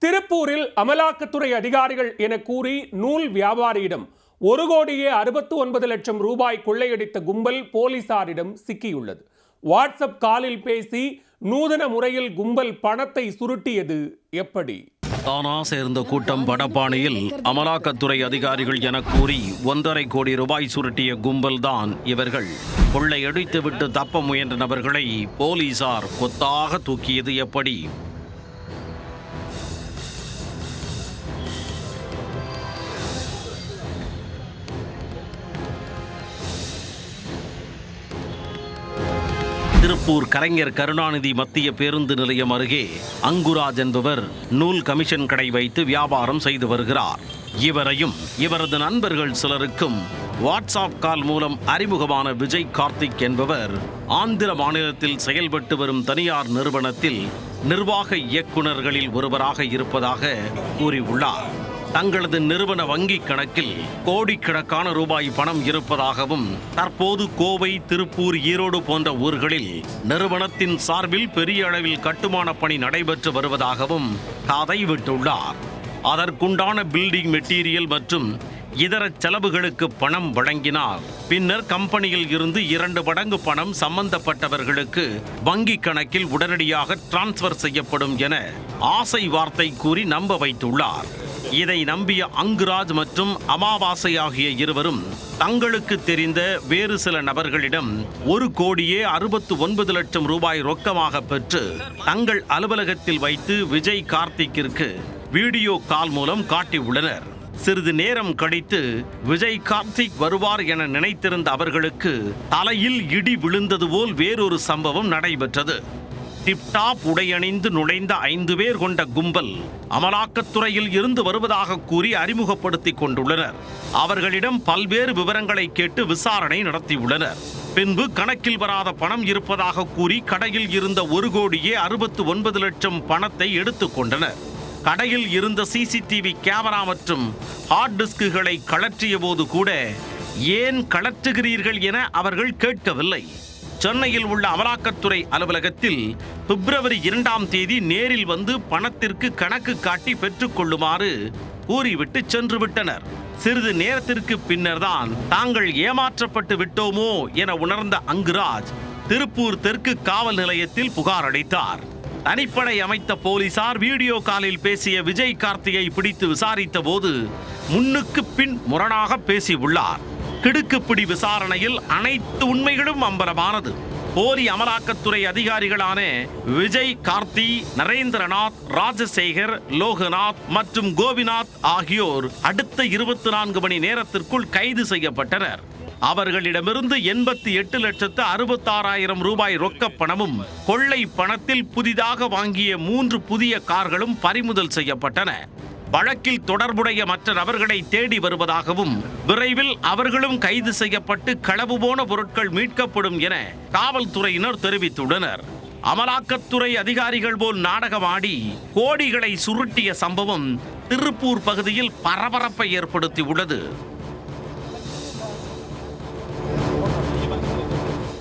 திருப்பூரில் அமலாக்கத்துறை அதிகாரிகள் என கூறி நூல் வியாபாரியிடம் 1,69,00,000 ரூபாய் கொள்ளையடித்த கும்பல் போலீசாரிடம் சிக்கியுள்ளது. வாட்ஸ்அப் காலில் பேசி நூதன முறையில் கும்பல் பணத்தை சுருட்டியது எப்படி? தானா சேர்ந்த கூட்டம் வடபாணியில் அமலாக்கத்துறை அதிகாரிகள் என கூறி 1,50 கோடி ரூபாய் சுருட்டிய கும்பல் தான் இவர்கள். கொள்ளையடித்துவிட்டு தப்ப முயன்ற நபர்களை போலீசார் கொத்தாக தூக்கியது எப்படி? திருப்பூர் கலைஞர் கருணாநிதி மத்திய பேருந்து நிலையம் அருகே அங்குராஜ் என்பவர் நூல் கமிஷன் கடை வைத்து வியாபாரம் செய்து வருகிறார். இவரையும் இவரது நண்பர்கள் சிலருக்கும் வாட்ஸ்அப் கால் மூலம் அறிமுகமான விஜய் கார்த்திக் என்பவர் ஆந்திர மாநிலத்தில் செயல்பட்டு வரும் தனியார் நிறுவனத்தில் நிர்வாக இயக்குநர்களில் ஒருவராக இருப்பதாக கூறியுள்ளார். தங்களது நிறுவன வங்கிக் கணக்கில் கோடிக்கணக்கான ரூபாய் பணம் இருப்பதாகவும் தற்போது கோவை, திருப்பூர், ஈரோடு போன்ற ஊர்களில் நிறுவனத்தின் சார்பில் பெரிய அளவில் கட்டுமான பணி நடைபெற்று வருவதாகவும் கதை விட்டுள்ளார். அதற்குண்டான பில்டிங் மெட்டீரியல் மற்றும் இதர செலவுகளுக்கு பணம் வழங்கினார். பின்னர் கம்பெனியில் இருந்து 2 மடங்கு பணம் சம்பந்தப்பட்டவர்களுக்கு வங்கிக் கணக்கில் உடனடியாக டிரான்ஸ்பர் செய்யப்படும் என ஆசை வார்த்தை கூறி நம்ப வைத்துள்ளார். இதை நம்பிய அங்குராஜ் மற்றும் அமாவாசை ஆகிய இருவரும் தங்களுக்கு தெரிந்த வேறு சில நபர்களிடம் 1,69,00,000 ரூபாய் ரொக்கமாக பெற்று தங்கள் அலுவலகத்தில் வைத்து விஜய் கார்த்திக்கிற்கு வீடியோ கால் மூலம் காட்டியுள்ளனர். சிறிது நேரம் கழித்து விஜய் கார்த்திக் வருவார் என நினைத்திருந்த அவர்களுக்கு தலையில் இடி விழுந்தது போல் வேறொரு சம்பவம் நடைபெற்றது. டிப்டாப் உடையணிந்து நுழைந்த 5 பேர் கொண்ட கும்பல் அமலாக்கத்துறையில் இருந்து வருவதாக கூறி அறிமுகப்படுத்திக் கொண்டுள்ளனர். அவர்களிடம் பல்வேறு விவரங்களை கேட்டு விசாரணை நடத்தியுள்ளனர். பின்பு கணக்கில் வராத பணம் இருப்பதாக கூறி கடையில் இருந்த 1,69,00,000 பணத்தை எடுத்துக் கொண்டனர். கடையில் இருந்த சிசிடிவி கேமரா மற்றும் ஹார்ட் டிஸ்குகளை கழற்றிய போது கூட ஏன் கழற்றுகிறீர்கள் என அவர்கள் கேட்கவில்லை. சென்னையில் உள்ள அமலாக்கத்துறை அலுவலகத்தில் பிப்ரவரி 2ஆம் தேதி நேரில் வந்து பணத்திற்கு கணக்கு காட்டி பெற்றுக் கொள்ளுமாறு கூறிவிட்டு சென்று விட்டனர். சிறிது நேரத்திற்கு பின்னர்தான் தாங்கள் ஏமாற்றப்பட்டு விட்டோமோ என உணர்ந்த அங்குராஜ் திருப்பூர் தெற்கு காவல் நிலையத்தில் புகார் அளித்தார். தனிப்படை அமைத்த போலீசார் வீடியோ காலில் பேசிய விஜய் கார்த்தியை பிடித்து விசாரித்த போது முன்னுக்கு பின் முரணாக பேசியுள்ளார். கிடுக்குப்பிடி விசாரணையில் அனைத்து உண்மைகளும் அம்பலமானது. போலி அமலாக்கத்துறை அதிகாரிகளான விஜய், கார்த்தி, நரேந்திரநாத், ராஜசேகர், லோகநாத் மற்றும் கோபிநாத் ஆகியோர் அடுத்த 24 மணி நேரத்திற்குள் கைது செய்யப்பட்டனர். அவர்களிடமிருந்து 88,66,000 ரூபாய் ரொக்கப் பணமும் கொள்ளை பணத்தில் புதிதாக வாங்கிய 3 புதிய கார்களும் பறிமுதல் செய்யப்பட்டன. வழக்கில் தொடர்புடைய மற்ற நபர்களை தேடி வருவதாகவும் விரைவில் அவர்களும் கைது செய்யப்பட்டு களவு போன பொருட்கள் மீட்கப்படும் என காவல்துறையினர் தெரிவித்துள்ளனர். அமலாக்கத்துறை அதிகாரிகள் போல் நாடகமாடி கோடிகளை சுருட்டிய சம்பவம் திருப்பூர் பகுதியில் பரபரப்பை ஏற்படுத்தியுள்ளது.